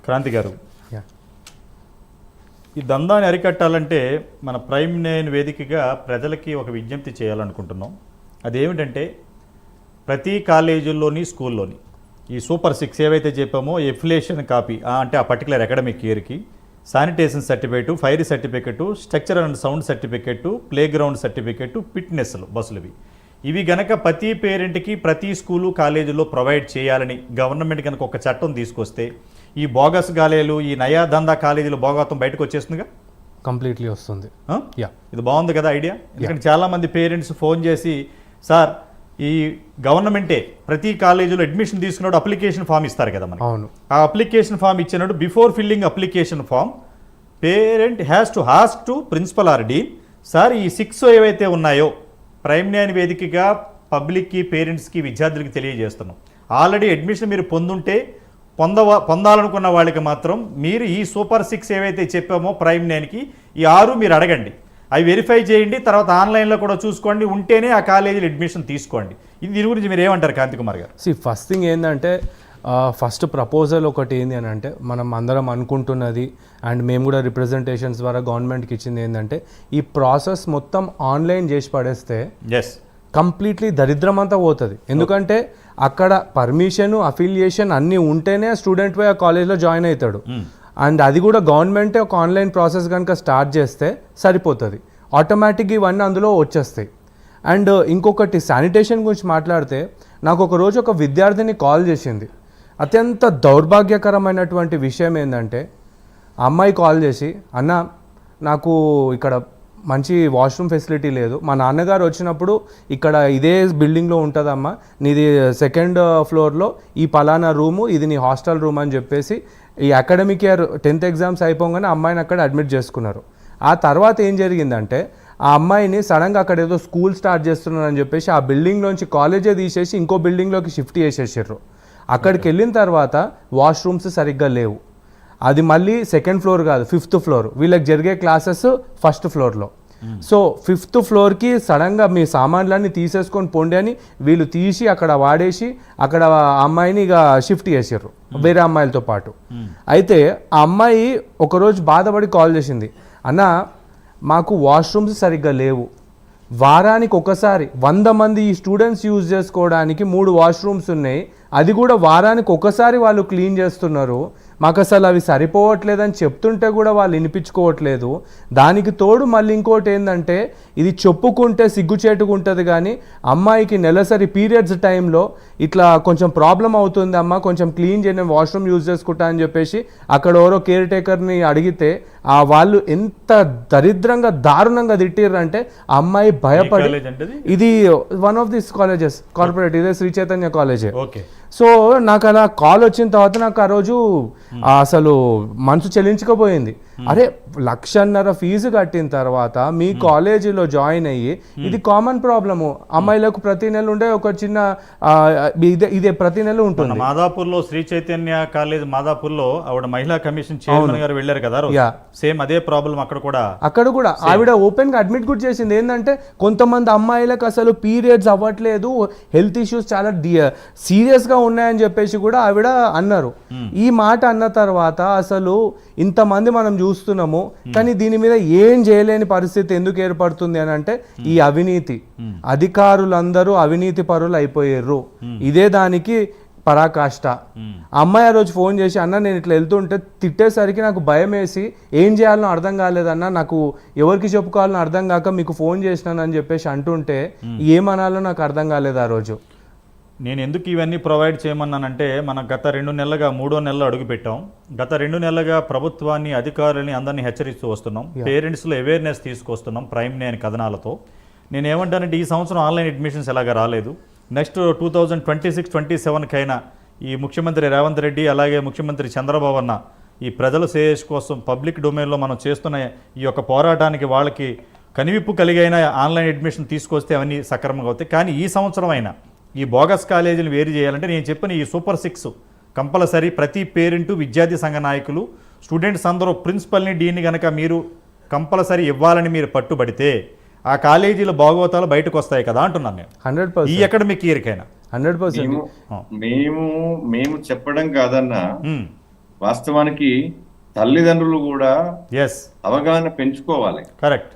క్రాంతి గారు, ఈ దందాన్ని అరికట్టాలంటే మన ప్రైమ్ నైన్ వేదికగా ప్రజలకి ఒక విజ్ఞప్తి చేయాలనుకుంటున్నాం. అదేమిటంటే ప్రతి కాలేజీల్లోని స్కూల్లోని ఈ సూపర్ 6 ఏవైతే చెప్పామో ఎఫిలియేషన్ కాపీ అంటే ఆ పర్టికులర్ అకాడమిక్ ఇయర్కి sanitation certificate, fire certificate, structure and sound certificate, playground certificate, ఫిట్నెస్లు బస్సులవి ఇవి గనక ప్రతి పేరెంట్కి ప్రతి స్కూలు కాలేజీలో ప్రొవైడ్ చేయాలని గవర్నమెంట్ కనుక ఒక చట్టం తీసుకొస్తే ఈ బోగస్ కాలేజీలు, ఈ నయా దందా కాలేజీలు భోగత్వం బయటకు వచ్చేస్తుందిగా. కంప్లీట్లీ వస్తుంది. ఇది బాగుంది కదా ఐడియా. ఎందుకంటే చాలామంది పేరెంట్స్ ఫోన్ చేసి, సార్ ఈ గవర్నమెంటే ప్రతి కాలేజీలో అడ్మిషన్ తీసుకున్నప్పుడు అప్లికేషన్ ఫామ్ ఇస్తారు కదా మనకి. అవును. ఆ అప్లికేషన్ ఫామ్ ఇచ్చినప్పుడు before filling application form parent has to ask to principal or dean, sir ఈ 6 ఏవైతే ఉన్నాయో ప్రైమ్ నైన్ వేదికగా పబ్లిక్కి, పేరెంట్స్కి, విద్యార్థులకి తెలియజేస్తున్నాం. ఆల్రెడీ అడ్మిషన్ మీరు పొందాలనుకున్న వాళ్ళకి మాత్రం మీరు ఈ సూపర్ 6 ఏవైతే చెప్పామో ప్రైమ్ నైన్కి ఈ 6 మీరు అడగండి, అవి వెరిఫై చేయండి, తర్వాత ఆన్లైన్లో కూడా చూసుకోండి, ఉంటేనే ఆ కాలేజీలో అడ్మిషన్ తీసుకోండి. దీని గురించి మీరు ఏమంటారు కాంతి కుమార్ గారు? ఫస్ట్ థింగ్ ఏంటంటే ఫస్ట్ ప్రపోజల్ ఒకటి ఏంది అని అంటే మనం అందరం అనుకుంటున్నది అండ్ మేము కూడా రిప్రజెంటేషన్స్ ద్వారా గవర్నమెంట్కి ఇచ్చింది ఏంటంటే ఈ ప్రాసెస్ మొత్తం ఆన్లైన్ చేసి పడేస్తే కంప్లీట్లీ దరిద్రం అంతా పోతుంది. ఎందుకంటే అక్కడ పర్మిషన్, అఫిలియేషన్ అన్నీ ఉంటేనే స్టూడెంట్ పోయి ఆ కాలేజ్లో జాయిన్ అవుతాడు. అండ్ అది కూడా గవర్నమెంటే ఒక ఆన్లైన్ ప్రాసెస్ కనుక స్టార్ట్ చేస్తే సరిపోతుంది, ఆటోమేటిక్గా ఇవన్నీ అందులో వచ్చేస్తాయి. అండ్ ఇంకొకటి శానిటేషన్ గురించి మాట్లాడితే నాకు ఒక రోజు ఒక విద్యార్థిని కాల్ చేసింది. అత్యంత దౌర్భాగ్యకరమైనటువంటి విషయం ఏంటంటే ఆ అమ్మాయి కాల్ చేసి, అన్న నాకు ఇక్కడ మంచి వాష్రూమ్ ఫెసిలిటీ లేదు, మా నాన్నగారు వచ్చినప్పుడు ఇక్కడ ఇదే బిల్డింగ్లో ఉంటుందమ్మా, నీది 2nd ఫ్లోర్లో ఈ పలానా రూము, ఇది నీ హాస్టల్ రూమ్ అని చెప్పేసి ఈ అకాడమిక్ ఇయర్ 10th ఎగ్జామ్స్ అయిపోగానే అమ్మాయిని అక్కడ అడ్మిట్ చేసుకున్నారు. ఆ తర్వాత ఏం జరిగిందంటే ఆ అమ్మాయిని సడన్గా అక్కడ ఏదో స్కూల్ స్టార్ట్ చేస్తున్నారని చెప్పేసి ఆ బిల్డింగ్లోంచి కాలేజే తీసేసి ఇంకో బిల్డింగ్లోకి షిఫ్ట్ చేసేసారు. అక్కడికి వెళ్ళిన తర్వాత వాష్రూమ్స్ సరిగ్గా లేవు. అది మళ్ళీ 2nd ఫ్లోర్ కాదు, 5th ఫ్లోర్. వీళ్ళకి జరిగే క్లాసెస్ 1st ఫ్లోర్లో. సో 5th ఫ్లోర్కి సడన్గా మీ సామాన్లన్నీ తీసేసుకొని పొండి అని వీళ్ళు తీసి అక్కడ వాడేసి అక్కడ అమ్మాయిని ఇక షిఫ్ట్ చేసారు వేరే అమ్మాయిలతో పాటు. అయితే ఆ అమ్మాయి ఒకరోజు బాధపడి కాల్ చేసింది, అన్న మాకు వాష్రూమ్స్ సరిగ్గా లేవు, వారానికి ఒకసారి 100 మంది ఈ స్టూడెంట్స్ యూజ్ చేసుకోవడానికి 3 వాష్రూమ్స్ ఉన్నాయి, అది కూడా వారానికి ఒకసారి వాళ్ళు క్లీన్ చేస్తున్నారు, మాకు అసలు అవి సరిపోవట్లేదని చెప్తుంటే కూడా వాళ్ళు వినిపించుకోవట్లేదు. దానికి తోడు మళ్ళీ ఇంకోటి ఏంటంటే ఇది చెప్పుకుంటే సిగ్గుచేటుగా ఉంటుంది, కానీ అమ్మాయికి నెలసరి పీరియడ్స్ టైంలో ఇట్లా కొంచెం ప్రాబ్లం అవుతుంది అమ్మ, కొంచెం క్లీన్ చేయడం, వాష్రూమ్ యూజ్ చేసుకుంటా అని చెప్పేసి అక్కడ ఎవరో కేర్ టేకర్ని అడిగితే వాళ్ళు ఎంత దరిద్రంగా దారుణంగా తిట్టిర్రంటే ఆ అమ్మాయి భయపడి, ఇది one of this colleges corporate, ఇదే శ్రీ చైతన్య కాలేజే. సో నాకు అలా కాల్ వచ్చిన తర్వాత నాకు ఆ రోజు అసలు మనసు చెల్లించకపోయింది. అరే 1,50,000 ఫీజు కట్టిన తర్వాత మీ కాలేజీలో జాయిన్ అయ్యి ఇది కామన్ ప్రాబ్లము, అమ్మాయిలకు ప్రతి నెల ఉండే ఒక చిన్న ఇదే ప్రతి నెల ఉంటుంది. మాదాపూర్లో శ్రీ చైతన్య కాలేజ్ మాదాపూర్లో ఆవిడ మహిళా కమిషన్ చైర్మన్ గారు వెళ్ళారు కదా, సేమ్ అదే ప్రాబ్లం అక్కడ కూడా ఆవిడ ఓపెన్ గా అడ్మిట్ కూడా చేసింది. ఏంటంటే కొంతమంది అమ్మాయిలకు అసలు పీరియడ్స్ అవ్వట్లేదు, హెల్త్ ఇష్యూస్ చాలా సీరియస్ గా ఉన్నాయని చెప్పేసి కూడా ఆవిడ అన్నారు. ఈ మాట అన్న తర్వాత అసలు ఇంతమంది మనం చూస్తున్నాము, కానీ దీని మీద ఏం చేయలేని పరిస్థితి ఎందుకు ఏర్పడుతుంది అని అంటే ఈ అవినీతి, అధికారులందరూ అవినీతి పరులు అయిపోయారు, ఇదే దానికి పరాకాష్ట. అమ్మాయి ఆ రోజు ఫోన్ చేసి, అన్న నేను ఇట్లా వెళ్తుంటే తిట్టేసరికి నాకు భయం వేసి ఏం చేయాలనో అర్థం కాలేదన్న, నాకు ఎవరికి చెప్పుకోవాలని అర్థం కాక మీకు ఫోన్ చేసినానని చెప్పేసి అంటుంటే ఏమనాలో నాకు అర్థం కాలేదు ఆ రోజు. నేను ఎందుకు ఇవన్నీ ప్రొవైడ్ చేయమన్నానంటే మనం గత 2 నెలలుగా 3వ నెలలో అడుగుపెట్టాం. గత 2 నెలలుగా ప్రభుత్వాన్ని, అధికారులని అందరినీ హెచ్చరిస్తూ వస్తున్నాం, పేరెంట్స్లో అవేర్నెస్ తీసుకొస్తున్నాం ప్రైమ్ నైన్ కథనాలతో. నేను ఏమంటానంటే ఈ సంవత్సరం ఆన్లైన్ అడ్మిషన్స్ ఎలాగా రాలేదు, నెక్స్ట్ 2026-27కైనా ఈ ముఖ్యమంత్రి రేవంత్ రెడ్డి అలాగే ముఖ్యమంత్రి చంద్రబాబు అన్న ఈ ప్రజల శ్రేయస్ కోసం పబ్లిక్ డొమైన్లో మనం చేస్తున్న ఈ యొక్క పోరాటానికి వాళ్ళకి కనివిప్పు కలిగైన ఆన్లైన్ అడ్మిషన్ తీసుకొస్తే అవన్నీ సక్రమంగా అవుతాయి. కానీ ఈ సంవత్సరం అయినా ఈ బోగస్ కాలేజీలు వేరు చేయాలంటే నేను చెప్పిన ఈ సూపర్ 6 కంపల్సరీ ప్రతి పేరెంటు, విద్యార్థి సంఘ నాయకులు, స్టూడెంట్స్ అందరూ ప్రిన్సిపల్ని, డీన్ని కనుక మీరు కంపల్సరీ ఇవ్వాలని మీరు పట్టుబడితే ఆ కాలేజీల భాగవతాలు బయటకు వస్తాయి కదా అంటున్నాను నేను. 100% ఈ అకాడమిక్ ఇయర్కైనా 100% మేము చెప్పడం కాదన్నా, వాస్తవానికి తల్లిదండ్రులు కూడా ఎస్ అవగాహన పెంచుకోవాలి. కరెక్ట్.